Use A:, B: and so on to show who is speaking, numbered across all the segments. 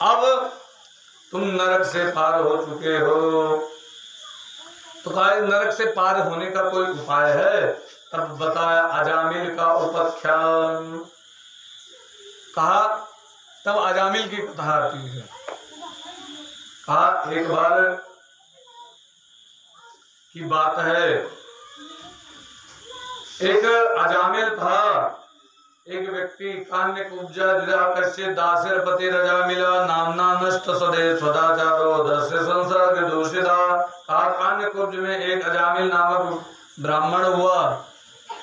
A: अब तुम नरक से पार हो चुके हो, तो कहा नरक से पार होने का कोई उपाय है? तब बताया अजामिल का उपाख्यान। कहा तब अजामिल की कथा आती है। कहा एक बार की बात है, एक अजामिल था, एक व्यक्ति कान्य कुब्जा कश्य दासर पति रजा मिला नामना नष्ट सदे सदाचारो दस्य संसर्ग दूषिता। कान्य कुब्ज में एक अजामिल नामक ब्राह्मण हुआ।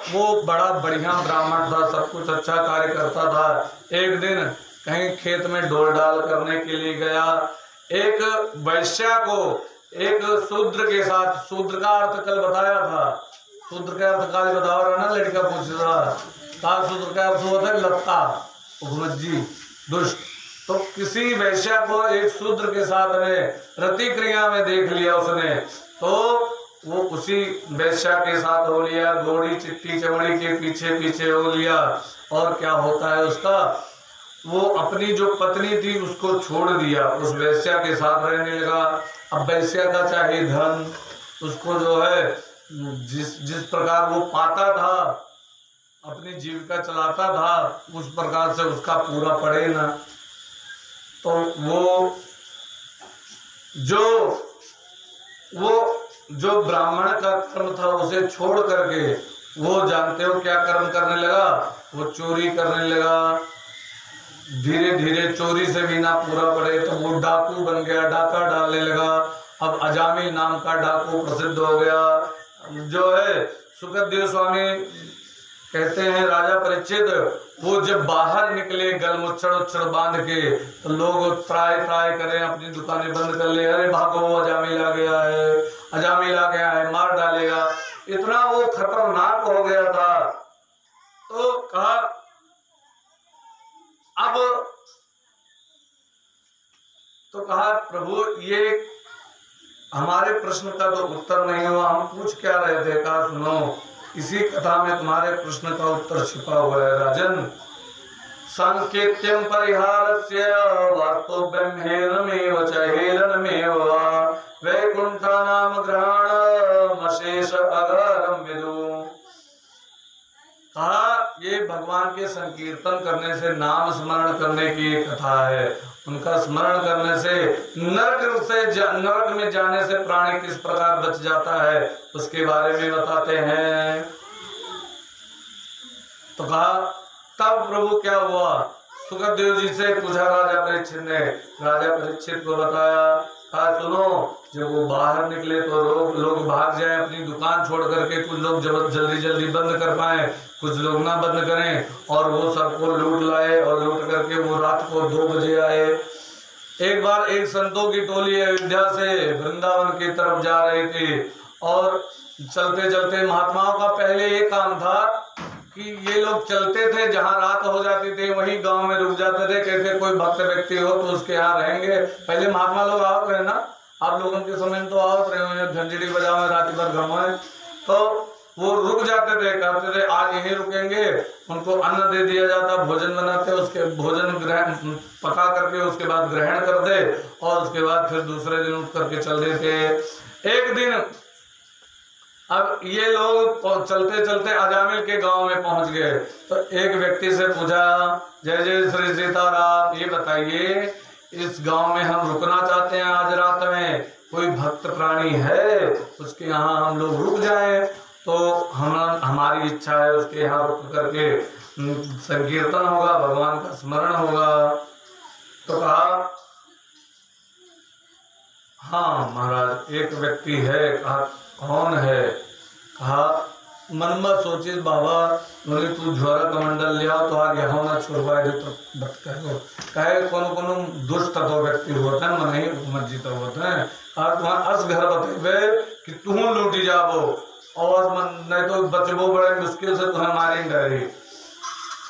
A: वो बड़ा बढ़िया ब्राह्मण था, सब कुछ अच्छा कार्य करता था। एक दिन कहीं खेत में डोल डाल करने के लिए गया। एक वैश्या को एक शूद्र के साथ, शूद्र का अर्थ कल बताया था, शूद्र का अर्थ काल बताओ रहा ना, लड़का पूछ रहा शूद्र का अर्थ हुआ था लत्ता, उग्मज्जी, दुष्ट। तो किसी वैश्या को एक शूद्र के साथ में प्रतिक्रिया में देख लिया उसने, तो वो उसी वैश्या के साथ हो लिया, घोड़ी चिट्टी चमड़ी के पीछे पीछे हो लिया। और क्या होता है उसका, वो अपनी जो पत्नी थी उसको छोड़ दिया, उस वैश्या के साथ रहने लगा। अब वैश्या का चाहे धन, उसको जो है जिस प्रकार वो पाता था, अपनी जीविका चलाता था, उस प्रकार से उसका पूरा पड़े ना। तो वो जो ब्राह्मण का कर्म था उसे छोड़ करके वो जानते हो क्या कर्म करने लगा, वो चोरी करने लगा। धीरे धीरे चोरी से भी ना पूरा पड़े तो वो डाकू बन गया, डाका डालने लगा। अब अजामिल नाम का डाकू प्रसिद्ध हो गया। जो है सुखदेव स्वामी कहते हैं राजा परीक्षित, वो जब बाहर निकले गलमुच्छड़ उच्छड़ बांध के, तो लोग त्राय करें, अपनी दुकानें बंद कर ले, अरे भागो अजामिल आ गया है, अजामिल आ गया है, मार डालेगा। इतना वो खतरनाक हो गया था। तो कहा अब तो कहा प्रभु ये हमारे प्रश्न का तो उत्तर नहीं हुआ, हम पूछ क्या रहे थे? कहा सुनो, इसी कथा में तुम्हारे प्रश्न का उत्तर छिपा हुआ है राजन। संकेत्यम परिहारस्य वास्तु ब्रह्मेणमेव च हेलनमेव वैकुंठानाम ग्रहणम अशेष अगरम विदु। कहा ये भगवान के संकीर्तन करने से, नाम स्मरण करने की कथा है। उनका स्मरण करने से नरक में जाने से प्राणी किस प्रकार बच जाता है उसके बारे में बताते हैं। तो कहा तब प्रभु क्या हुआ, सुखदेव जी से पूछा राजा परीक्षित ने। राजा परीक्षित को बताया। कहा सुनो, जब वो बाहर निकले तो लोग भाग जाए अपनी दुकान छोड़ करके, कुछ लोग जल्दी बंद कर पाए, कुछ लोग ना बंद करें, और वो सबको लूट लाए। और लूट करके वो रात को 2 बजे आए। एक बार एक संतों की टोली अयोध्या से वृंदावन की तरफ जा रही थी, और चलते चलते महात्माओं का पहले ये काम था कि ये लोग चलते थे, जहाँ रात हो जाती थी वहीं गांव में रुक जाते थे। कहते कोई भक्त व्यक्ति हो तो उसके यहाँ रहेंगे। पहले महात्मा लोग आवत रहे ना, आप लोगों के समय में तो आवत रहे, झंझड़ी बजाओ रात भर घुमाए, तो वो रुक जाते थे, कहते थे आज यहीं रुकेंगे। उनको अन्न दे दिया जाता, भोजन बनाते, उसके भोजन ग्रहण पका करके उसके बाद ग्रहण कर दे, और उसके बाद फिर दूसरे दिन उठ करके चल देते। एक दिन अब ये लोग चलते चलते अजामिल के गांव में पहुंच गए। तो एक व्यक्ति से पूछा, जय जय श्री सीताराम, ये बताइए इस गांव में हम रुकना चाहते हैं, आज रात में कोई भक्त प्राणी है उसके यहाँ हम लोग रुक जाएं, तो हमारी इच्छा है उसके यहाँ रुक करके संकीर्तन होगा, भगवान का स्मरण होगा। तो कहा हाँ महाराज एक व्यक्ति है। कहा कौन है? कहा मन में सोचिस बाबा, बोले तू झोरा कमंडल लिया तो आज यहाँ ना छोड़वाए तो बत कहे कोनो दुष्ट तो व्यक्ति होता है, मन ही मस्जिद होता है। और तुम्हारा अस घर बतेबे कि तू लूटी जाबो, और नहीं तो बचबो बड़े मुश्किल से तुम्हें मारेंगे।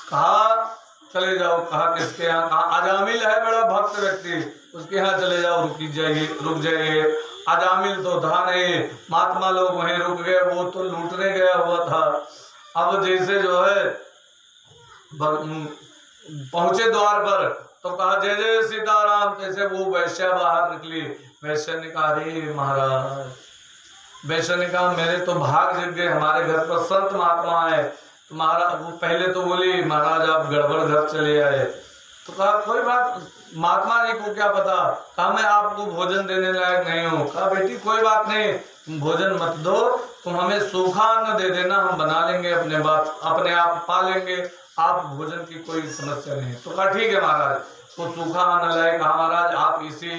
A: कहा चले जाओ। कहा किसके यहाँ? कहा अजामिल है बड़ा भक्त व्यक्ति, उसके यहाँ चले जाओ, रुक जाइए। अजामिल तो था नहीं, महात्मा लोग वहीं रुक गए, वो तो लूटने गया हुआ था। अब जैसे जो है पहुंचे द्वार पर, तो कहा जय जय सीताराम। तैसे वो वैश्या बाहर निकली। वैश्या ने कहा अरे महाराज, वैश्या ने कहा मेरे तो भाग जग गए, हमारे घर पर संत महात्मा है। तो महाराज वो पहले तो बोली महाराज आप गड़बड़ घर चले आए। तो कहा कोई बात, महात्मा जी को क्या पता। कहा मैं आपको भोजन देने लायक नहीं हूँ। कहा बेटी कोई बात नहीं, तुम भोजन मत दो, तुम हमें सूखा अन्न दे देना, हम बना लेंगे अपने आप पा लेंगे, आप भोजन की कोई समस्या नहीं। तो कहा ठीक है महाराज। वो सूखा अन्न लाए। कहा महाराज आप इसी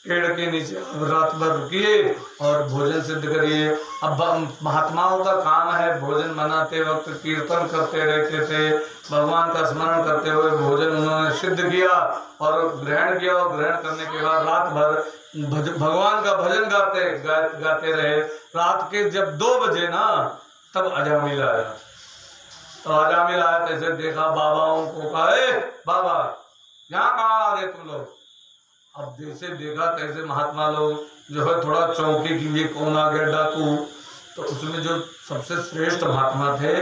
A: पेड़ के नीचे रात भर रुकिए और भोजन सिद्ध करिए। अब महात्माओं का काम है भोजन बनाते वक्त कीर्तन करते रहते थे, भगवान का स्मरण करते हुए भोजन उन्होंने सिद्ध किया और ग्रहण किया। और ग्रहण करने के बाद रात भर भगवान का भजन गाते रहे। रात के जब 2 बजे ना, तब अजामिल आया। तो अजामिल आया, कैसे देखा बाबाओं को, कहा बाबा यहाँ कहाँ आ गए तुम लोग। अब जैसे देखा तैसे महात्मा लोग जो है थोड़ा चौंके कि ये कौन आ गया डाकू। तो उसमें जो सबसे श्रेष्ठ महात्मा थे,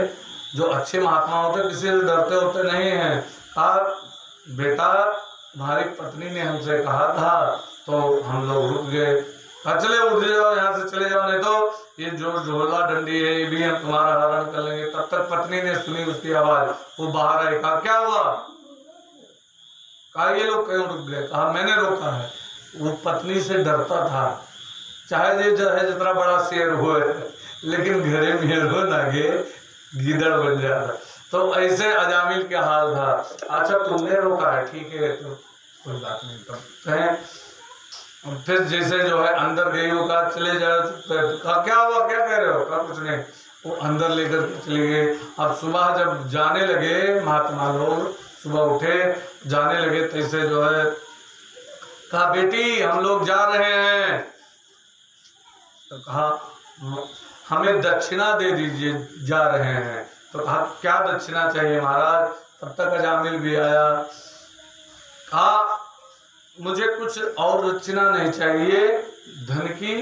A: जो अच्छे महात्मा होते, किसी से डरते होते नहीं हैं। कहा बेटा तुम्हारी पत्नी ने हमसे कहा था, तो हम लोग रुक गए। कहा चले उठ जाओ यहाँ से, चले जाओ, नहीं तो ये जो झोला डंडी है ये भी हम तुम्हारा हरण कर लेंगे। तब तक पत्नी ने सुनी उसकी आवाज, वो बाहर आई। कहा क्या हुआ। कहा ये लोग क्यों रुक गए। कहा मैंने रोका है। वो पत्नी से डरता था, चाहे ये जो है जितना बड़ा शेर हो, लेकिन घरे में हो ना गे गीदड़ बन जाता। तो ऐसे अजामिल का हाल था। अच्छा तुमने रोका है, ठीक है, तो कोई बात नहीं। तो फिर जैसे जो है अंदर गई, वो कहा चले जाओ। कहा क्या हुआ, क्या कह रहे हो। कहा कुछ नहीं। वो अंदर लेकर चले गए। अब सुबह जब जाने लगे महात्मा लोग, सुबह उठे जाने लगे, तैसे जो है कहा बेटी हम लोग जा रहे हैं। तो कहा हमें दक्षिणा दे दीजिए, जा रहे हैं। तो कहा क्या दक्षिणा चाहिए महाराज। तब तक अजामिल भी आया। कहा मुझे कुछ और दक्षिणा नहीं चाहिए, धन की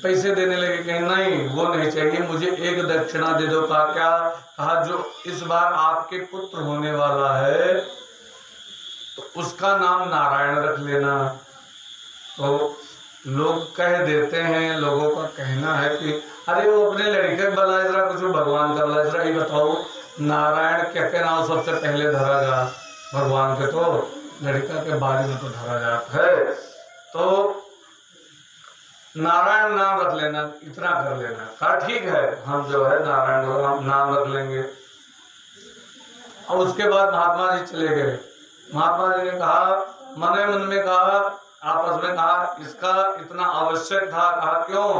A: पैसे देने लगे। कहीं नहीं वो नहीं चाहिए, मुझे एक दक्षिणा दे दो। कहा क्या। कहा जो इस बार आपके पुत्र होने वाला है तो उसका नाम नारायण रख लेना। तो लोग कह देते हैं, लोगों का कहना है कि अरे वो अपने लड़के वाला जरा कुछ भगवान कर ला, जरा ये बताओ नारायण क्या क्या नाम सबसे पहले धरा जा। भगवान के तो लड़का के बारे में तो धरा जाता है, तो नारायण नाम रख लेना, इतना कर लेना। कहा ठीक है, हम जो है नारायण नाम रख लेंगे। और उसके बाद महात्मा जी चले गए। महात्मा जी ने कहा, मन में कहा, आपस में कहा इसका इतना आवश्यक था। कहा क्यों।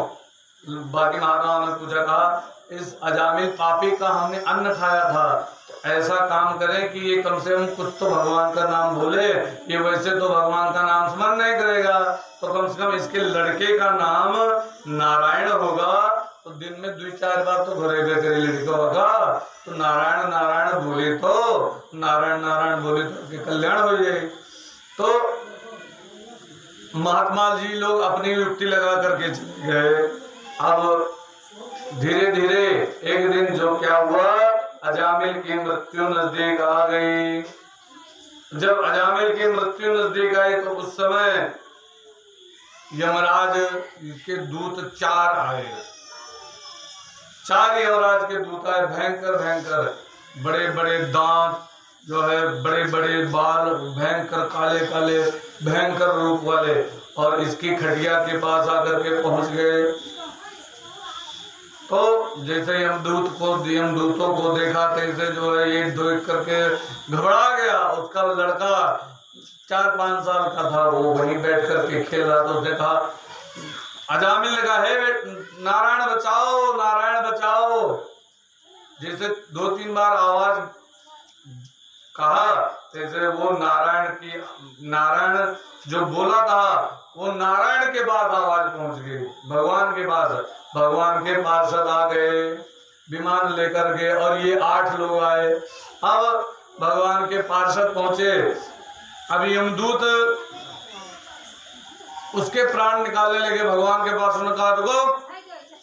A: बाकी महात्माओं ने पूछा। कहा इस अजामिल पापी का हमने अन्न खाया था, तो ऐसा काम करें कि ये कम से कम कुछ तो भगवान का नाम बोले। ये वैसे तो भगवान का नाम स्मरण नहीं करेगा, तो कम से कम इसके लड़के का नाम नारायण होगा, तो दिन में 2-4 बार तो घरेगा करे लड़का होगा, तो नारायण नारायण बोले तो उसके कल्याण हो जाए। तो महात्मा जी लोग अपनी युक्ति लगा करके चले गए। अब धीरे धीरे एक दिन जो क्या हुआ, अजामिल की मृत्यु नजदीक आ गई। जब अजामिल की मृत्यु नजदीक आई तो उस समय यमराज के दूत 4 आए। 4 यमराज के दूत आए, भयंकर भयंकर, बड़े बड़े दांत जो है, बड़े बड़े बाल, भयंकर काले काले भयंकर रूप वाले, और इसकी खटिया के पास आकर के पहुंच गए। तो जैसे यमदूतों को देखा, तैसे जो है ये देख करके घबरा गया। उसका लड़का 4-5 साल का था, वो वहीं बैठ करके खेल रहा था। उसने कहा, अजामिल ने कहा, हे नारायण बचाओ, नारायण बचाओ। जैसे 2-3 बार आवाज कहा, जैसे वो नारायण जो बोला था वो नारायण के पास आवाज पहुंच गई, भगवान के पास। भगवान के पार्षद आ गए, विमान लेकर के, और ये 8 लोग आए। अब भगवान के पार्षद पहुंचे। अब यमदूत उसके प्राण निकालने लगे। भगवान के पास उन्होंने कहा, रुको,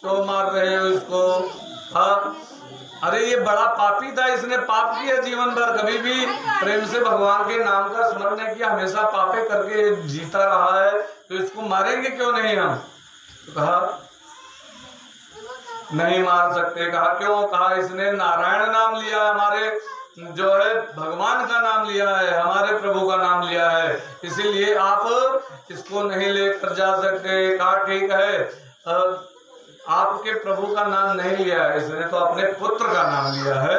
A: तो मार रहे हो इसको। हाँ, अरे ये बड़ा पापी था, इसने पाप किया जीवन भर, कभी भी प्रेम से भगवान के नाम का स्मरण नहीं किया, हमेशा पापे करके जीता रहा है, तो इसको मारेंगे क्यों नहीं हम? तो कहा नहीं मार सकते। कहा क्यों? कहा इसने नारायण नाम लिया, हमारे जो है भगवान का नाम लिया है, हमारे प्रभु का नाम लिया है, इसीलिए आप इसको नहीं लेकर जा सकते। कहा ठीक है, आपके प्रभु का नाम नहीं लिया है, इसने तो अपने पुत्र का नाम लिया है,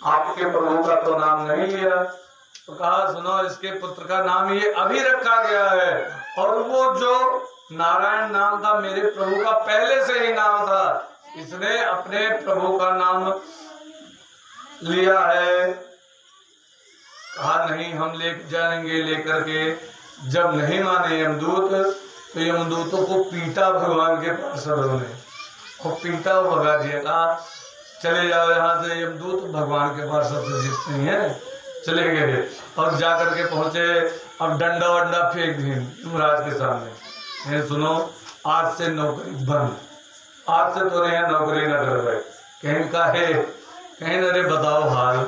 A: आपके प्रभु का तो नाम नहीं लिया। तो कहा सुनो, इसके पुत्र का नाम ये अभी रखा गया है, और वो जो नारायण नाम था मेरे प्रभु का पहले से ही नाम था, इसने अपने प्रभु का नाम लिया है। कहा नहीं, हम ले जाएंगे लेकर के। जब नहीं माने यमदूत, तो यमदूतों को पीटा भगवान के पार्षदों ने, और पीटा वो भगा दिया। कहा चले जाओ यहाँ से, यमदूत भगवान के पार्षद से जीत नहीं है। चले गए और जाकर के पहुंचे, अब डंडा वंडा फेंक दिए यमराज के सामने। सुनो, आज से नौकरी बंद, आज से तो नहीं नौकरी न कर रहे। कहीं का है, कहीं अरे बताओ हाल,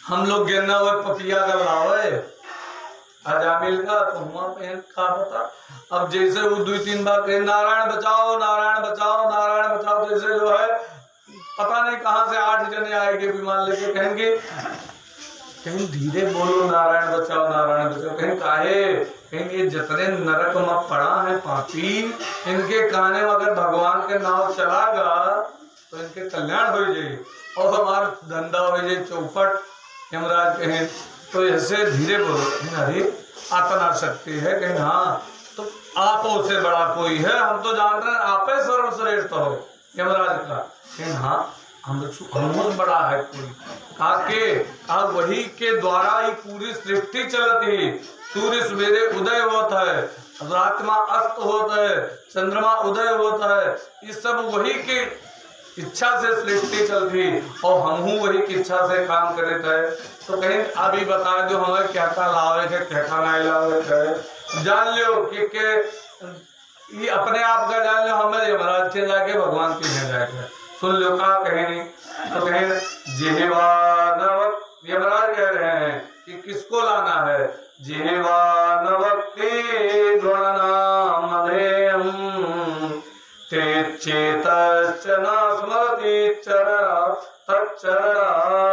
A: हम लोग गिरना हुआ पपिया का लावे अजामिल का, तो हुआ पहन का बता। अब जैसे वो 2-3 बार कहे नारायण बचाओ नारायण बचाओ नारायण बचाओ, जैसे जो है पता नहीं कहां से 8 जने आएंगे विमान लेके, कहेंगे कहीं धीरे बोलो नारायण बचाओ नारायण बचाओ। कहीं काहे, कहेंगे जितने नरक में पड़ा है पापी, इनके काने में अगर भगवान के नाम चलागा तो इनके कल्याण हो जाए, और हमारा धंधा हो जाए चौपट। यमराज कहें तो ऐसे धीरे बोलो, अरे आतना शक्ति है, कहीं हाँ तो आपो से बड़ा कोई है, हम तो जान रहे हैं आप सर्वश्रेष्ठ हो यमराज का। कहीं हाँ हम बड़ा है कोई। कहा वही के द्वारा ही पूरी सृष्टि चलती, सूर्य सवेरे उदय होता है, रात्मा अस्त होता है, चंद्रमा उदय होता है, ये सब वही के इच्छा से सृष्टि चलती, और हम वही की इच्छा से काम करे थे। तो कहीं अभी बता दो हमें क्या क्या लावे थे, क्या क्या नहीं लावे थे, जान लो कि ये अपने आप का जान लो, हमें यमराज के जाके भगवान के यहाँ जाके सुन लो। का कहें तो कहें जिह्वानवक, यमराज कह रहे हैं कि किसको लाना है, जिह्वानवक्ति गुणनामधेयम् चेतश्च न स्मरति चरणा तच्चरणारविन्दम्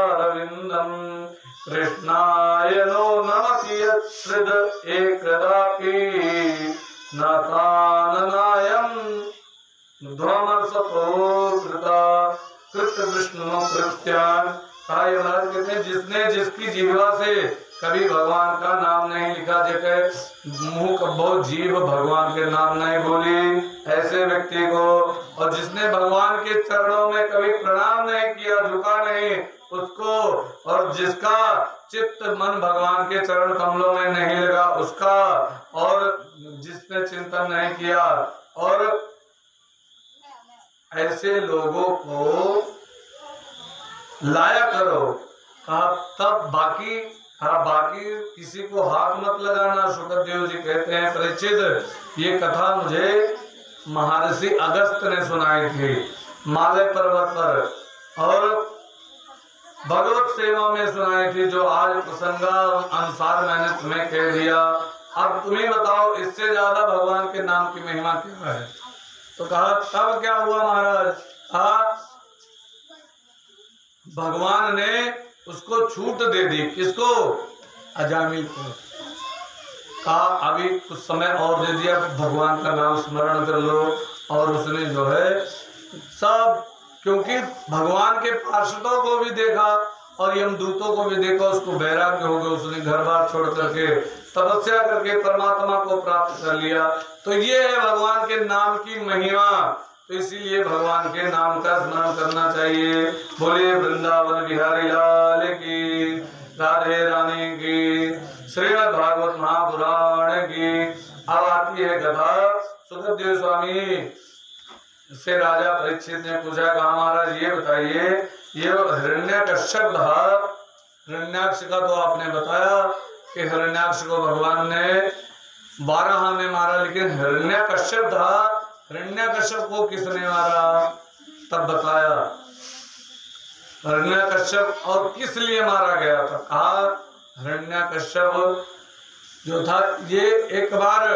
A: कृष्णाय नो नमति यत्सृज एकदापि न काननायम् ध्वमसतो कृता कृत विष्णु कृत्यान्। कहते हैं जिसने जिसकी जीवा से कभी भगवान का नाम नहीं लिखा, जैसे मुंह बहुत जीव भगवान के नाम नहीं बोली, ऐसे व्यक्ति को, और जिसने भगवान के चरणों में कभी प्रणाम नहीं किया, झुका नहीं उसको, और जिसका चित्त मन भगवान के चरण कमलों में नहीं लगा उसका, और जिसने चिंतन नहीं किया, और ऐसे लोगों को लाया करो। कहा तब बाकी, हाँ बाकी किसी को हाथ मत लगाना। शुक्रदेव जी कहते हैं परीक्षित, ये कथा मुझे महर्षि अगस्त ने सुनाई थी मालय पर्वत पर, और भगवत सेवा में सुनाई थी, जो आज प्रसंगा अनुसार मैंने तुम्हें कह दिया। अब तुम्हें बताओ इससे ज्यादा भगवान के नाम की महिमा क्या है। तो कहा तब क्या हुआ महाराज, भगवान ने उसको छूट दे दी, किसको, अजामिल को। कहा अभी कुछ समय और दे दिया, भगवान का नाम स्मरण कर लो। और उसने जो है सब, क्योंकि भगवान के पार्षदों को भी देखा और यमदूतों को भी देखा, उसको वैराग्य हो गया, उसने घर बार छोड़ करके तपस्या करके परमात्मा को प्राप्त कर लिया। तो ये है भगवान के नाम की महिमा। तो इसीलिए भगवान के नाम का स्मरण करना चाहिए। बोले वृंदावन बिहारी लाल की, राधे रानी की, श्रीमद् भागवत महापुराण की। अब आती है कथा। सुखदेव स्वामी से राजा परीक्षित ने पूछा, कहा महाराज ये बताइए, ये हिरण्यकश्यप था, हिरण्याक्ष का तो आपने बताया कि हिरण्याक्ष को भगवान ने 12 में मारा, लेकिन हिरण्यकश्यप था, हिरण्यकश्यप को किसने मारा? तब बताया हिरण्यकश्यप और किस लिए मारा गया था। कहा हिरण्यकश्यप जो था ये एक बार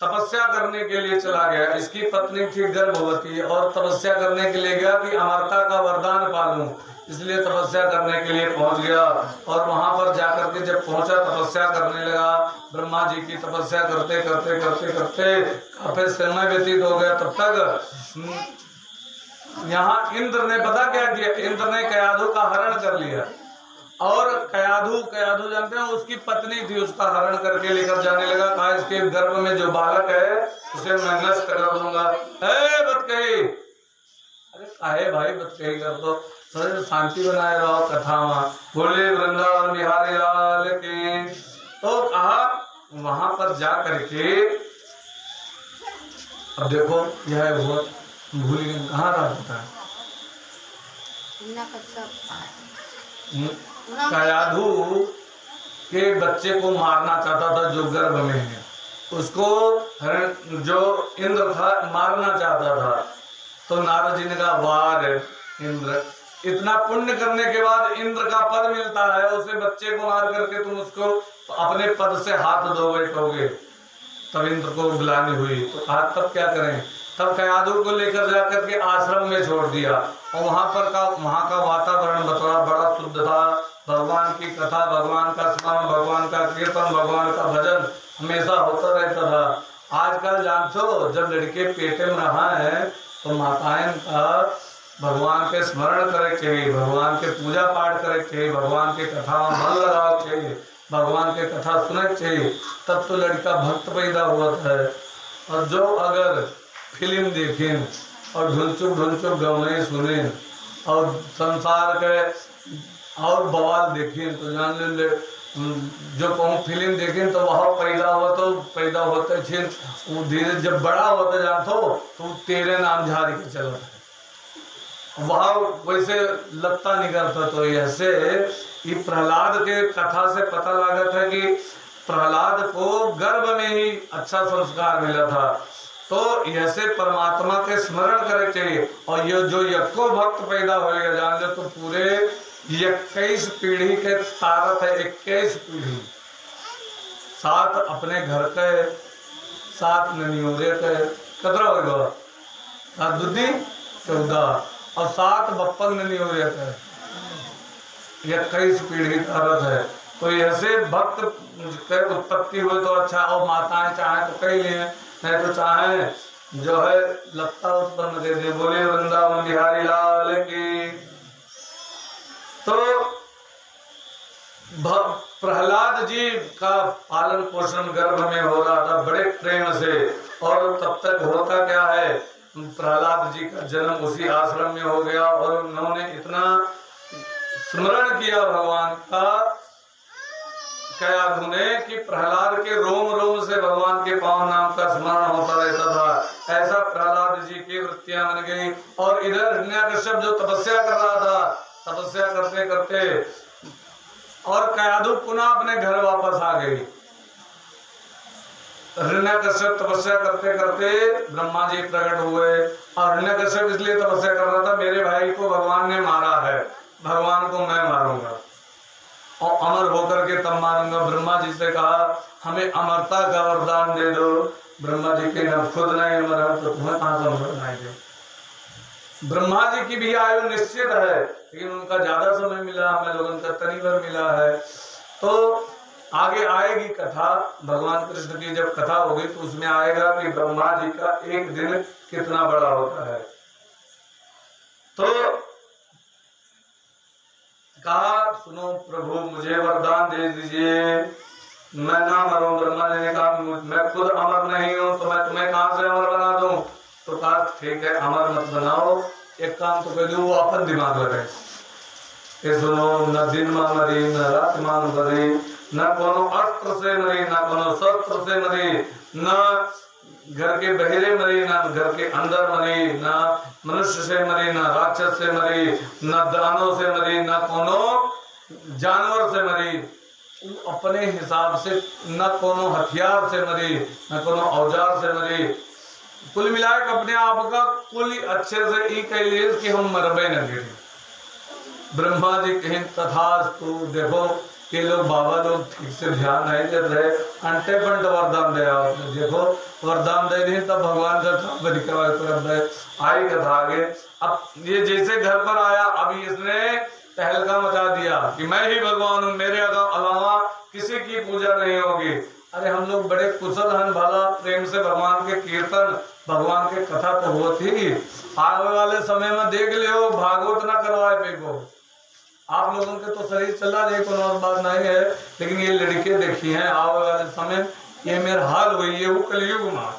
A: तपस्या करने के लिए चला गया। इसकी पत्नी थी गर्भवती और तपस्या करने के लिए गया कि अमरता का वरदान पालूं, इसलिए तपस्या करने के लिए पहुंच गया। और वहां पर जाकर के जब पहुंचा तपस्या करने लगा, ब्रह्मा जी की तपस्या करते करते करते करते काफी समय व्यतीत हो गया। तब तक यहाँ इंद्र ने पता क्या किया, इंद्र ने कयाधु का हरण कर लिया। और कयाधु जानते हैं उसकी पत्नी थी, उसका हरण करके लेकर जाने लगा। कहा इसके गर्भ में जो बालक है उसे मैं नष्ट कर दूंगा। बतकही, अरे काहे भाई बतकही कर दो, थोड़ी शांति बनाए रहो कथा में। बोले वृंदावन बिहारी लाल की। तो कहा वहां पर जा करके अब देखो यह हुआ भूल गए कहाँ रहा होता है। कयाधु के बच्चे को मारना चाहता था जो गर्भ में है, उसको जो इंद्र था मारना चाहता था। तो नारद जी ने कहा वार इंद्र, इतना पुण्य करने के बाद इंद्र का पद मिलता है, उसे बच्चे को मार करके तुम उसको अपने पद से हाथ धो बैठोगे। तब इंद्र को बुलानी हुई तो आज तब क्या करें। तब कयाधु को लेकर जाकर के आश्रम में छोड़ दिया और वहां का वातावरण बड़ा शुद्ध था। भगवान की कथा, भगवान का स्मरण, भगवान का कीर्तन, भगवान का भजन हमेशा होता रहता था। आजकल जानते हो जब लड़के पेटे में रहा है तो माताएं का भगवान के स्मरण करे चाहिए, भगवान के पूजा पाठ करे चाहिए, भगवान के कथा में मन लगाना चाहिए, भगवान के कथा सुनना चाहिए, तब तो लड़का भक्त पैदा हुआ है। और जो अगर फिल्म देखें और ढुलचुक गवने सुने और संसार के और बवाल देखें तो जान ले जो कहूँ फिल्म देखें तो वह पैदा होते थे वो धीरे जब बड़ा होता जाता तो तेरे नाम झाड़ी के चला वहाँ वैसे लगता निकलता। तो ऐसे ये प्रहलाद के कथा से पता लगा था कि प्रहलाद को गर्भ में ही अच्छा संस्कार मिला था। तो ऐसे परमात्मा के स्मरण करे चाहिए। और ये जो यको भक्त पैदा होएगा जान ले तो पूरे 21 पीढ़ी के तारत है, 21 पीढ़ी, 7 अपने घर के, 7 ननियोरे के, कतरा होगा 7 दूधी 14 और 7 बप्पन ननियोरे के, 21 पीढ़ी तारत है। तो ऐसे भक्त के उत्पत्ति हुई तो अच्छा। और माताएं चाहे तो कई लिए, नहीं तो चाहे जो है लत्ता उत्पन्न दे दे। बोले वृंदावन बिहारी लाल की। तो प्रहलाद जी का पालन पोषण गर्भ में हो रहा था बड़े प्रेम से। और तब तक होता क्या है, प्रहलाद जी का जन्म उसी आश्रम में हो गया और उन्होंने इतना स्मरण किया भगवान का कयाधु ने कि प्रहलाद के रोम रोम से भगवान के पावन नाम का स्मरण होता रहता था। ऐसा प्रहलाद जी की वृत्तियां बन गई। और इधर हिरण्यकश्यप जो तपस्या कर रहा था, तपस्या करते करते और कयाधु पुनः अपने घर वापस आ गई। हिरण्यकश्यप तपस्या करते करते ब्रह्मा जी प्रकट हुए। और हिरण्यकश्यप इसलिए तपस्या कर रहा था मेरे भाई को भगवान ने मारा है, भगवान को मैं मारूंगा और अमर होकर के तब मारूंगा। ब्रह्मा जी से कहा हमें अमरता का वरदान दे दो। ब्रह्मा जी के न खुद नहीं अमर है तो तुम्हें कहां से अमर नहीं दे। ब्रह्मा जी की भी आयु निश्चित है लेकिन उनका ज्यादा समय मिला, हमें लोगों का तनी भर मिला है। तो आगे आएगी कथा, भगवान कृष्ण की जब कथा होगी तो उसमें आएगा कि ब्रह्मा जी का एक दिन कितना बड़ा होता है। तो कहा सुनो प्रभु मुझे वरदान दे दीजिए, मैं ना मरूं। ब्रह्मा जी ने कहा मैं खुद अमर नहीं हूं तो मैं तुम्हें कहां से अमर बना दूं। तो कहा ठीक है अमर मत बनाओ, एक काम तो कर दो वो अपन दिमाग लगाए। ये सुनो न दिन में मरी न रात में मरी, न कोनो अस्त्र से मरी न कोनो शस्त्र से मरी, न घर के बहेरे मरी न घर के अंदर मरी, न मनुष्य से मरी न राक्षस से मरी, न दानों से मरी न कोनो जानवर से मरी। अपने हिसाब से न कोनो हथियार से मरी न कोनो औजार से मरी। कुल मिलाकर अपने आप का कुल अच्छे से ई कह लिए कि हम मरबे न गिरे। ब्रह्मा जी कहें तथास्तु। देखो ये लोग बाबा लोग ठीक से ध्यान नहीं दे रहे, अंटे पंट वरदान दे आपने। देखो वरदान दे दी तब भगवान का आई कथा आगे। अब ये जैसे घर पर आया, अभी इसने तहलका मचा दिया कि मैं ही भगवान हूँ, मेरे अलावा किसी की पूजा नहीं होगी। अरे हम लोग बड़े कुशल हैं, भला प्रेम से भगवान के कीर्तन, भगवान के कथा तो होती। आने वाले समय में देख लियो भागवत ना करवाए पे को। आप लोगों के तो शरीर चला जाए, कोई और बात नहीं है, लेकिन ये लड़के देखी हैं आने वाले समय ये मेरा हाल हुई है। वो कलयुग में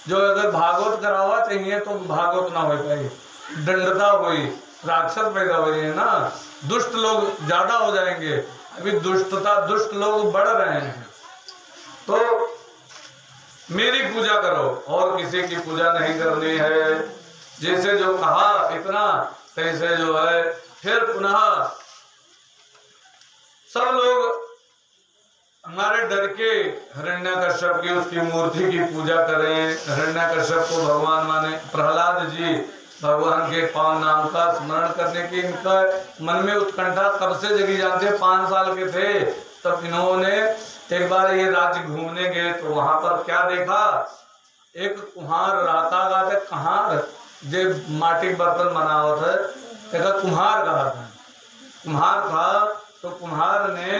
A: जो अगर भागवत करावा चाहिए तो भागवत ना हो पाए, दंडता हुई, राक्षस पैदा हुई है ना, दुष्ट लोग ज्यादा हो जाएंगे। अभी दुष्ट लोग बढ़ रहे हैं। तो मेरी पूजा करो और किसी की पूजा नहीं करनी है। जैसे जो कहा इतना तैसे जो है। फिर पुनः सब लोग हमारे डर के हिरण्यकश्यप की उसकी मूर्ति की पूजा करें। हिरण्यकश्यप को भगवान माने, प्रहलाद जी भगवान के पावन नाम का स्मरण करने की इनका मन में उत्कंठा कब से जगी जानते। 5 साल के थे तब इन्होंने एक बार ये राज्य घूमने गए तो वहां पर क्या देखा, एक कुम्हार रहता कहाँ जे माटी बर्तन बनावत है, देखा कुम्हार कहा था। कुम्हार था तो कुम्हार ने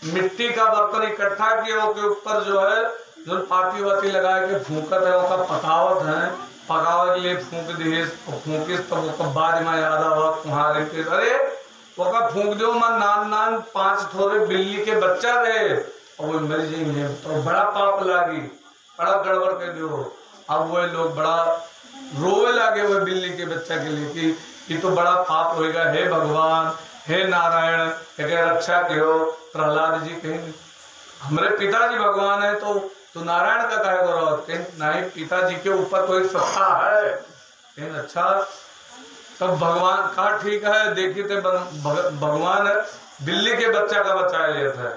A: मिट्टी का बर्तन इकट्ठा किया, उसके ऊपर जो है जो पाती वाती लगा के फूकत है, उसका पकावत है, पकावे के लिए फूक दिए, फूकिस तो बाद में याद आवा कुम्हार के, अरे वो फूक दो मन नान 5 थोड़े बिल्ली के बच्चा रहे और वो मर जाएंगे तो बड़ा पाप लागी, बड़ा गड़बड़ कर दो। अब वो लोग बड़ा रोए लगे वो बिल्ली के बच्चा के लिए कि ये तो बड़ा पाप होएगा। हे भगवान, हे नारायण, रक्षा करो। प्रहलाद जी कहें हमारे पिताजी भगवान है तो नारायण का कहे करो, नहीं पिताजी के ऊपर कोई सत्ता है। कहें अच्छा तब भगवान का ठीक है, देखिए थे भगवान बिल्ली के बच्चा का बचा लिया था।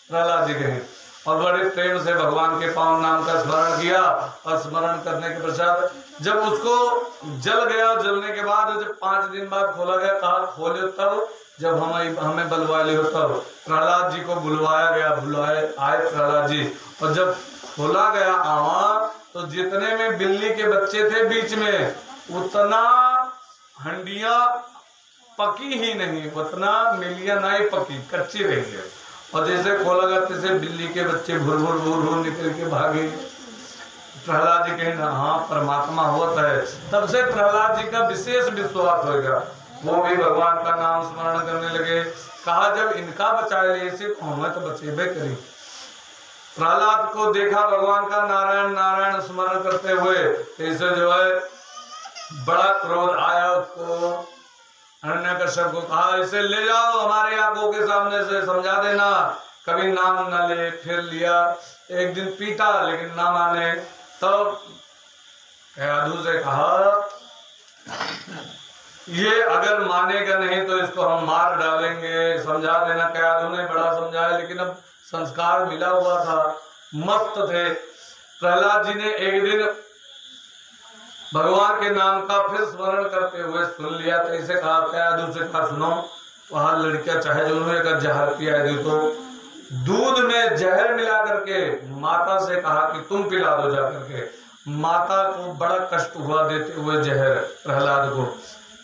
A: प्रहलाद जी कहें और बड़े प्रेम से भगवान के पावन नाम का स्मरण किया और स्मरण करने के पश्चात जब उसको जल गया, जलने के बाद जब 5 दिन बाद खोला गया, कहा खोले तब जब हमें बुलवा लियो तब प्रहलाद जी को बुलवाया गया। बुलाए आए प्रहलाद जी और जब खोला गया आवा तो जितने में बिल्ली के बच्चे थे बीच में उतना हंडिया पकी ही नहीं, उतना मिलिया नहीं पकी, कच्ची रही है। और जैसे खोला गया तैसे बिल्ली के बच्चे भुर भुर निकल के भागे। प्रहलाद जी कहें हाँ परमात्मा होता है। तब से प्रहलाद जी का विशेष विश्वास होगा, वो भी भगवान का नाम स्मरण करने लगे। कहा जब इनका बचा लिए तो हमें तो बचेबे करी। प्रहलाद को देखा भगवान का नारायण नारायण स्मरण करते हुए, ऐसे जो है बड़ा क्रोध आया उसको। हिरण्यकश्यप को कहा इसे ले जाओ हमारे आंखों के सामने से, समझा देना कभी नाम न ले। फिर लिया, एक दिन पीटा लेकिन ना माने। तब कयाधु से कहा ये अगर मानेगा नहीं तो इसको हम मार डालेंगे, समझा देना। कयाधु ने बड़ा समझाया लेकिन अब संस्कार मिला हुआ था, मस्त थे। प्रहलाद जी ने एक दिन भगवान के नाम का फिर स्मरण करते हुए सुन लिया तो इसे कहा, कयाधु से कहा सुनो वहां लड़कियां चाहे जो उन्होंने जहर पिया दी तो दूध में जहर मिला करके माता से कहा कि तुम पिला दो जा करके। माता को बड़ा कष्ट हुआ देते हुए जहर प्रहलाद को।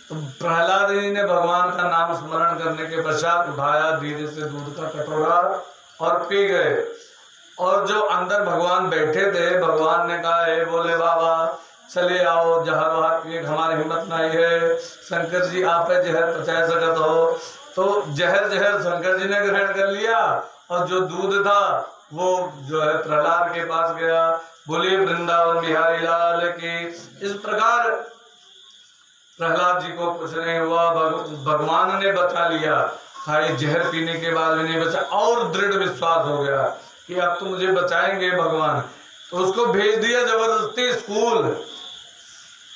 A: तो प्रहलाद जी ने भगवान का नाम स्मरण करने के पश्चात उठाया धीरे से दूध का कटोरा और पी गए। और जो अंदर भगवान बैठे थे, भगवान ने कहा हे बोले बाबा चले आओ, जहर वहां पिए हमारी हिम्मत नहीं है, शंकर जी आप जहर पचा सकत हो। तो जहर शंकर जी ने ग्रहण कर लिया और जो दूध था वो जो है प्रहलाद के पास गया। बोलिए वृंदावन बिहारी लाल की। इस प्रकार प्रहलाद जी को कुछ नहीं हुआ, भगवान ने बचा लिया। खाली जहर पीने के बाद भी नहीं बचा और दृढ़ विश्वास हो गया कि अब तो मुझे बचाएंगे भगवान। तो उसको भेज दिया जबरदस्ती स्कूल।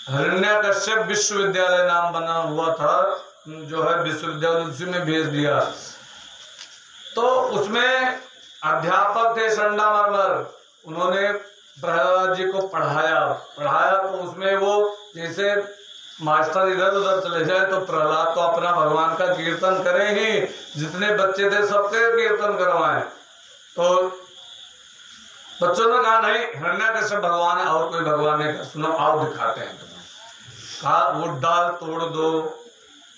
A: हिरण्यकश्यप विश्वविद्यालय नाम बना हुआ था जो है विश्वविद्यालय, उसी में भेज दिया। तो उसमें अध्यापक थे संडामरमर, उन्होंने प्रहलाद जी को पढ़ाया तो उसमें वो जैसे मास्टर इधर उधर चले जाए तो प्रहलाद तो अपना भगवान का कीर्तन करे ही, जितने बच्चे थे सबके कीर्तन करवाए। तो बच्चों ने कहा नहीं, हिरण्यकश्यप भगवान है और कोई भगवान नहीं। सुनो आओ दिखाते हैं तुम्हें। कहा वो डाल तोड़ दो,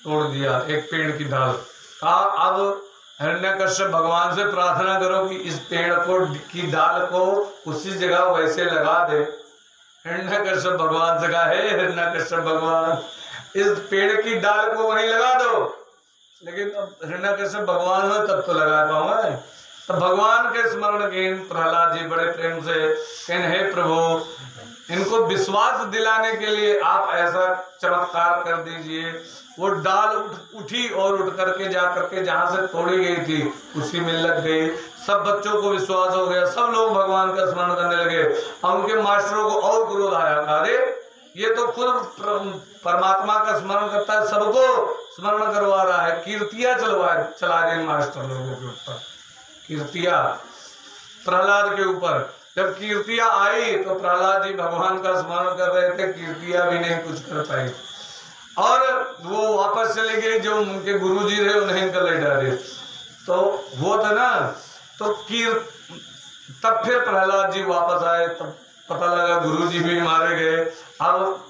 A: तोड़ दिया एक पेड़ की डाल। कहा अब हिरण्यकश्यप भगवान से प्रार्थना करो कि इस पेड़ को की डाल को उसी जगह वैसे लगा दे। हिरण्यकश्यप भगवान से कहा हे हिरण्यकश्यप भगवान, इस पेड़ की डाल को वहीं लगा दो। लेकिन हिरण्यकश्यप भगवान हो तब तो लगा पाऊंगा। तो भगवान के स्मरण के प्रहलाद जी बड़े प्रेम से कहने हे प्रभु, इनको विश्वास दिलाने के लिए आप ऐसा चमत्कार कर दीजिए। वो डाल उठी और उठ करके जा करके जहां से तोड़ी गई थी उसी में लग गई। सब बच्चों को विश्वास हो गया, सब लोग भगवान का स्मरण करने लगे। और उनके मास्टरों को और क्रोध आया, अरे ये तो खुद परमात्मा का स्मरण करता है, सबको स्मरण करवा रहा है, कीर्तियां चला रहे मास्टर लोगों के ऊपर, कीर्तियां प्रहलाद के ऊपर। जब कीर्तियां आई तो प्रहलाद जी भगवान का स्मरण कर रहे थे, कीर्तियां भी नहीं कुछ कर पाई और वो वापस चले गए। जो उनके गुरुजी रहे उन्हें गले डाले। तो वो था ना, तो तब फिर प्रहलाद जी वापस आए, तब पता लगा गुरुजी भी मारे गए। अब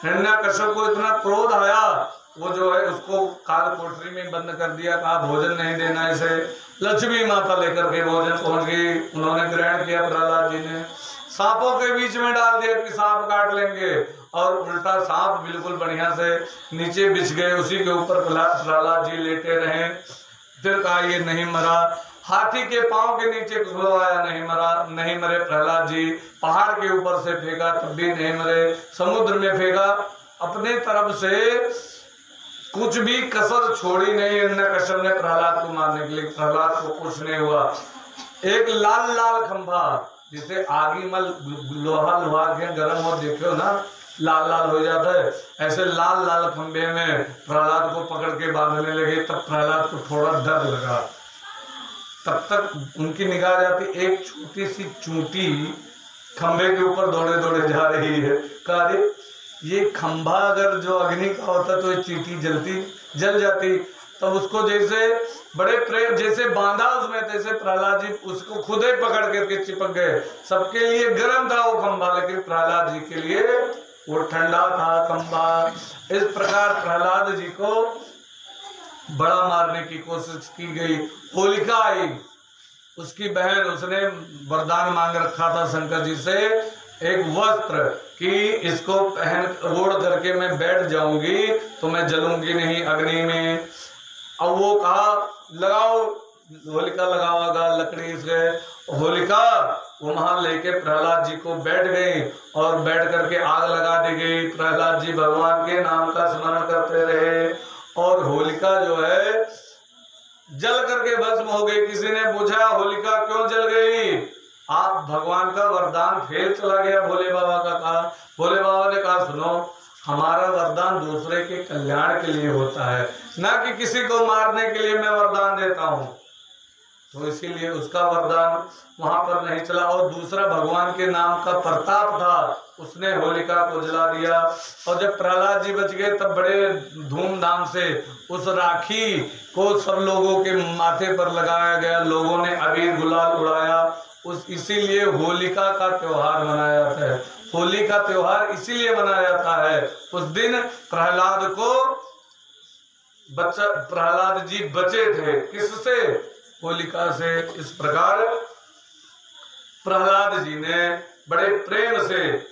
A: हिरण्यकश्यप को इतना क्रोध आया, वो जो है उसको काल कोठरी में बंद कर दिया, कहा भोजन नहीं देना इसे। लक्ष्मी माता लेकर के भोजन पहुंच गई, उन्होंने ग्रहण किया। प्रहलाद जी ने सांपों के बीच में डाल दिया कि सांप काट लेंगे, और उल्टा सांप बिल्कुल बढ़िया से नीचे बिछ गए, उसी के ऊपर प्रहलाद जी लेटे रहे। फिर कहा ये नहीं मरा। हाथी के पांव के नीचे खुलवाया, नहीं मरा, नहीं मरे प्रहलाद जी। पहाड़ के ऊपर से फेंका तब भी नहीं मरे, समुद्र में फेंका, अपने तरफ से कुछ भी कसर छोड़ी नहीं हिरण्यकश्यप ने प्रहलाद को मारने के लिए। प्रहलाद को कुछ नहीं हुआ। एक लाल लाल खंभा, जिसे आगी मल लोहा के गर्म हो देखे हो ना, लाल लाल हो जाता है, ऐसे लाल लाल खंभे में प्रहलाद को पकड़ के बांधने लगे। तब प्रहलाद को थोड़ा डर लगा। तब तक उनकी निगाह जाती, एक छोटी सी चूंटी खंभे के ऊपर दौड़े दौड़े जा रही है। कहा ये खंभा अगर जो अग्नि का होता तो ये चींटी जल जाती। तब उसको जैसे बड़े प्रेम जैसे बांधा उसमें, तैसे प्रहलाद जी उसको खुद ही पकड़ करके चिपक गए। सबके लिए गर्म था वो खंभा, लेकिन प्रहलाद जी के लिए वो ठंडा था खंभा। इस प्रकार प्रहलाद जी को बड़ा मारने की कोशिश की गई। होलिका आई, उसकी बहन, उसने वरदान मांग रखा था शंकर जी से, एक वस्त्र कि इसको पहन ओढ़ करके मैं बैठ जाऊंगी तो मैं जलूंगी नहीं अग्नि में। अब वो कहा लगाओ, होलिका लगाओगा लकड़ी से। होलिका वो वहां लेके प्रहलाद जी को बैठ गई और बैठ करके आग लगा दी गई। प्रहलाद जी भगवान के नाम का स्मरण करते रहे और होलिका जो है जल करके भस्म हो गई। किसी ने पूछा होलिका क्यों जल गई? आप भगवान का वरदान फेल चला गया भोले बाबा का। कहा भोले बाबा ने कहा सुनो, हमारा वरदान दूसरे के कल्याण के लिए होता है, ना कि किसी को मारने के लिए मैं वरदान देता हूँ। तो इसीलिए उसका वरदान वहां पर नहीं चला। और दूसरा भगवान के नाम का प्रताप था, उसने होलिका को जला दिया। और जब प्रहलाद जी बच गए तब बड़े धूमधाम से उस राखी को सब लोगों के माथे पर लगाया गया, लोगों ने अबीर गुलाल उड़ाया। इसीलिए होलिका का त्योहार मनाया जाता है। होली का त्योहार इसीलिए मनाया जाता है। उस दिन प्रहलाद जी बचे थे, किससे? होलिका से। इस प्रकार प्रहलाद जी ने बड़े प्रेम से,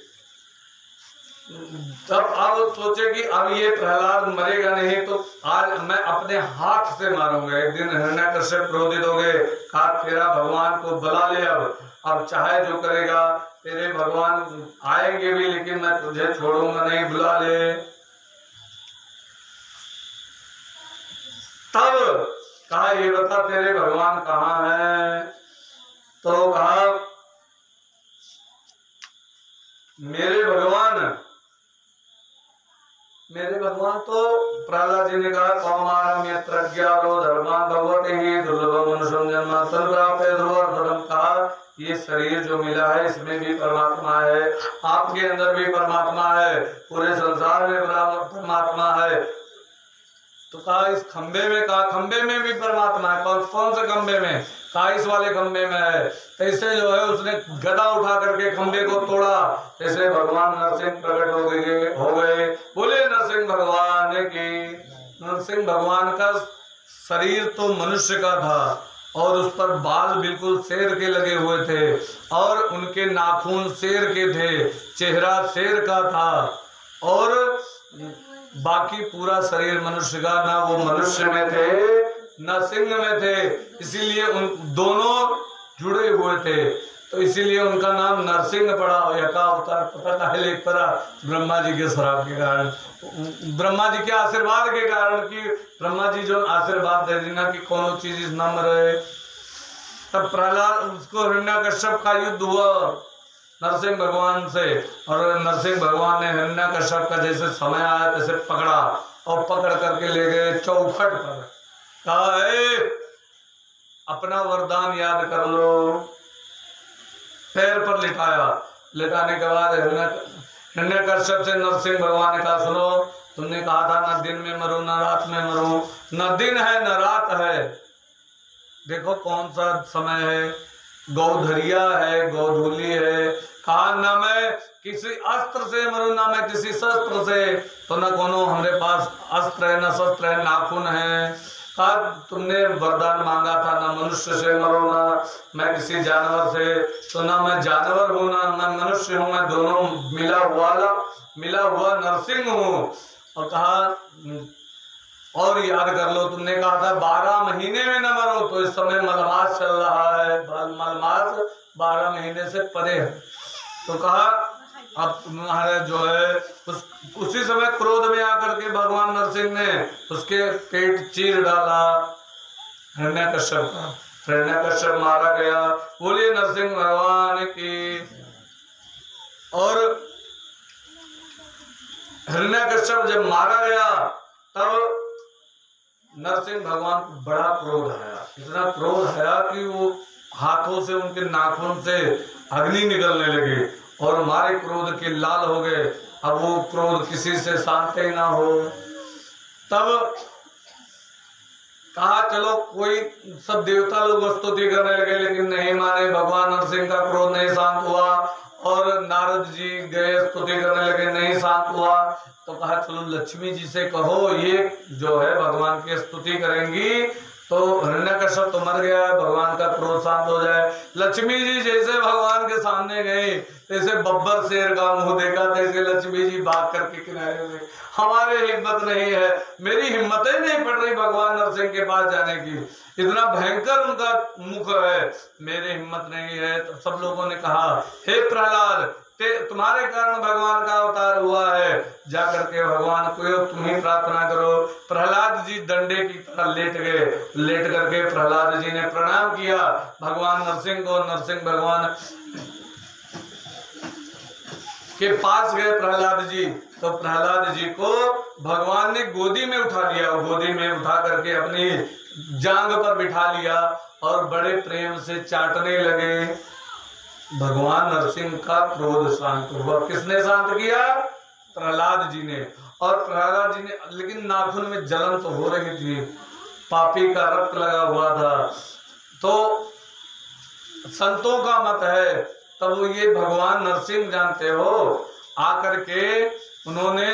A: तब अब सोचे कि अब ये प्रहलाद मरेगा नहीं तो आज मैं अपने हाथ से मारूंगा। एक दिन हिरण्यकश्यप क्रोधित हो गए, कहा तेरा भगवान को बुला ले, अब चाहे जो करेगा, तेरे भगवान आएंगे भी लेकिन मैं तुझे छोड़ूंगा नहीं, बुला ले। तब कहा ये बता तेरे भगवान कहाँ है? तो कहा मेरे भगवान तो प्रहलाद जी ने कहा कौमारम यत्रज्ञालो धर्मान भगवते ही दुर्लभम मनुष्यम जन्म तन्प्राप्य ध्रुवम। कहा ये शरीर जो मिला है इसमें भी परमात्मा है, आपके अंदर भी परमात्मा है, पूरे संसार में परमात्मा है। तो कहा इस खंबे में, कहा खंबे में भी परमात्मा है। कौन से खंबे में? कहा इस वाले खंबे में है। तो इससे जो है उसने गदा उठा करके खंबे को तोड़ा। ऐसे भगवान नरसिंह प्रकट हो गए। बोले नरसिंह भगवान की। नरसिंह भगवान का शरीर तो मनुष्य का था और उस पर बाल बिल्कुल शेर के लगे हुए थे और उनके नाखून शेर के थे, चेहरा शेर का था और बाकी पूरा शरीर मनुष्य का। ना वो मनुष्य में थे न सिंह में थे, इसीलिए उन दोनों जुड़े हुए थे, तो इसीलिए उनका नाम नरसिंह पड़ा। यका अवतार पता है लेख पड़ा ब्रह्मा जी के श्राप के कारण, ब्रह्मा जी के आशीर्वाद के कारण कि ब्रह्मा जी जो आशीर्वाद दे देना कि कौन चीज न मरे। तब प्रहलाद उसको हिरण्यकश्यप का युद्ध हुआ नरसिंह भगवान से, और नरसिंह भगवान ने हिरण्यकश्यप का जैसे समय आया तैसे पकड़ा और पकड़ करके ले गए चौखट पर। कहा है अपना वरदान याद कर लो। पैर पर लिटाया, लिटाने के बाद हिरण्यकश्यप से नरसिंह भगवान ने कहा सुनो, तुमने कहा था न दिन में मरो न रात में मरो, न दिन है न रात है, देखो कौन सा समय है, गौधरिया है, गौधूली है। कहा न मैं किसी अस्त्र से मरू न मैं किसी शस्त्र से, तो न कोनो हमारे पास अस्त्र है न शस्त्र है, नाखून है। कहा तुमने वरदान मांगा था न मनुष्य से मरो न मैं किसी जानवर से, तो न मैं जानवर हूँ न मैं मनुष्य हूँ, मैं दोनों मिला हुआ नरसिंह हूँ। और कहा और याद कर लो, तुमने कहा था 12 महीने में न मरो, तो इस समय मलमास चल रहा है, मलमास 12 महीने से परे है। तो कहा अब तुम्हारा जो है उसी समय क्रोध में आकर के भगवान नरसिंह ने उसके पेट चीर डाला हिरण्यकश्यप का, हिरण्यकश्यप मारा गया। बोलिए नरसिंह भगवान की। और हिरण्यकश्यप जब मारा गया तब नरसिंह भगवान को बड़ा क्रोध आया, इतना क्रोध आया कि वो हाथों से उनके नाखून से अग्नि निकलने लगी और हमारे क्रोध के लाल हो गए। अब वो क्रोध किसी से शांत ही ना हो। तब कहा चलो कोई, सब देवता लोग स्तुति करने लगे लेकिन नहीं माने, भगवान नरसिंह का क्रोध नहीं शांत हुआ। और नारद जी गए स्तुति करने लगे, नहीं शांत हुआ। तो कहा चलो लक्ष्मी जी से कहो ये जो है भगवान की स्तुति करेंगी तो हिरण्यकश्यप तो मर गया है, भगवान का क्रोध शांत हो जाए। लक्ष्मी जी जैसे भगवान के सामने गई जैसे बब्बर शेर का मुंह देखा तैसे लक्ष्मी जी भाग करके किनारे में, हमारे हिम्मत नहीं है, मेरी हिम्मत ही नहीं पड़ रही भगवान नरसिंह के पास जाने की, इतना भयंकर उनका मुख है, मेरी हिम्मत नहीं है। तो सब लोगों ने कहा हे प्रहलाद तुम्हारे कारण भगवान का अवतार हुआ है, जाकर के भगवान को तुम ही प्रार्थना करो। प्रहलाद जी डंडे की तरह लेट गए, लेट करके प्रहलाद जी ने प्रणाम किया भगवान नरसिंह को। नरसिंह भगवान के पास गए प्रहलाद जी, तो प्रहलाद जी को भगवान ने गोदी में उठा लिया, गोदी में उठा करके अपनी जांग पर बिठा लिया और बड़े प्रेम से चाटने लगे। भगवान नरसिंह का क्रोध शांत हुआ। किसने शांत किया? प्रहलाद जी ने। और प्रहलाद जी ने, लेकिन नाखून में जलन तो हो रही थी, पापी का रक्त लगा हुआ था। तो संतों का मत है, तब ये भगवान नरसिंह जानते हो आकर के उन्होंने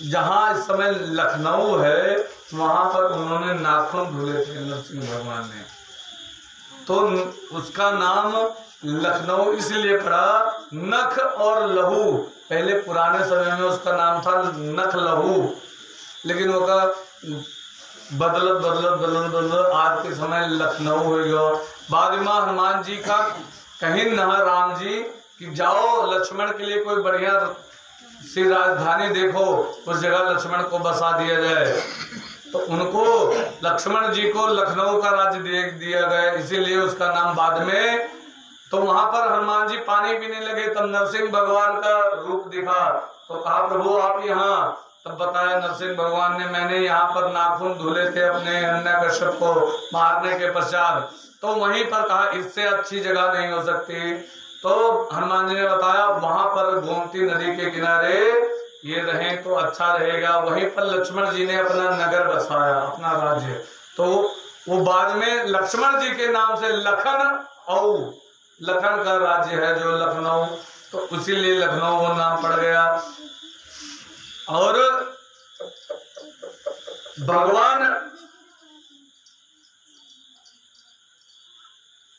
A: जहां इस समय लखनऊ है वहां पर उन्होंने नाखून धुले थे नरसिंह भगवान ने, तो उसका नाम लखनऊ इसलिए पड़ा नख और लहू। पहले पुराने समय में उसका नाम था नख लहू, लेकिन वो का बदलत आज के समय लखनऊ हो गया। बाद में हनुमान जी का कहीं न राम जी कि जाओ लक्ष्मण के लिए कोई बढ़िया सी राजधानी देखो, उस जगह लक्ष्मण को बसा दिया जाए, तो उनको लक्ष्मण जी को लखनऊ का राज्य दे दिया गया, इसीलिए उसका नाम बाद में। तो वहां पर हनुमान जी पानी पीने लगे, तब नरसिंह भगवान का रूप दिखा, तो कहा प्रभु आप यहाँ तब बताया नरसिंह भगवान ने, मैंने यहाँ पर नाखून धुले थे अपने हिरण्यकश्यप को मारने के पश्चात। तो वहीं पर कहा इससे अच्छी जगह नहीं हो सकती। तो हनुमान जी ने बताया वहां पर गोमती नदी के किनारे ये रहे तो अच्छा रहेगा। वहीं पर लक्ष्मण जी ने अपना नगर बसाया, अपना राज्य। तो वो बाद में लक्ष्मण जी के नाम से लखन का राज्य है जो लखनऊ, तो इसीलिए लखनऊ वो नाम पड़ गया। और भगवान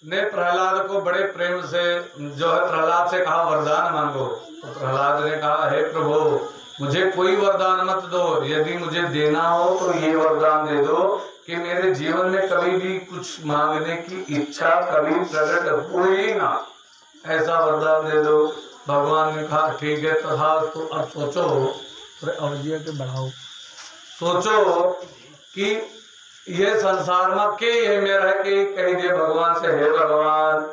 A: ने प्रहलाद को बड़े प्रेम से जो है प्रहलाद से कहा वरदान मांगो। तो प्रहलाद ने कहा हे प्रभु मुझे कोई वरदान मत दो, यदि मुझे देना हो तो ये वरदान दे दो कि मेरे जीवन में कभी भी कुछ मांगने की इच्छा कभी प्रकट हो ही ना, ऐसा वरदान दे दो। भगवान ने कहा ठीक है तथा। तो अब सोचो अवधिया के बढ़ाओ, सोचो कि ये संसार में के ये मेरा के कही दे भगवान से हे भगवान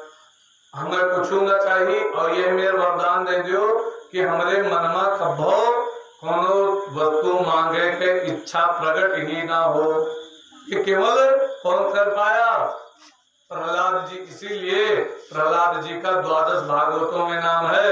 A: हमें कुछ ना चाहिए और ये मेरे वरदान दे दियो कि हमारे मन में कभो कोनो वस्तु मांगे के इच्छा प्रकट ही ना हो। ये केवल कौन कर पाया? प्रहलाद जी। इसीलिए प्रहलाद जी का 12 भागवतों में नाम है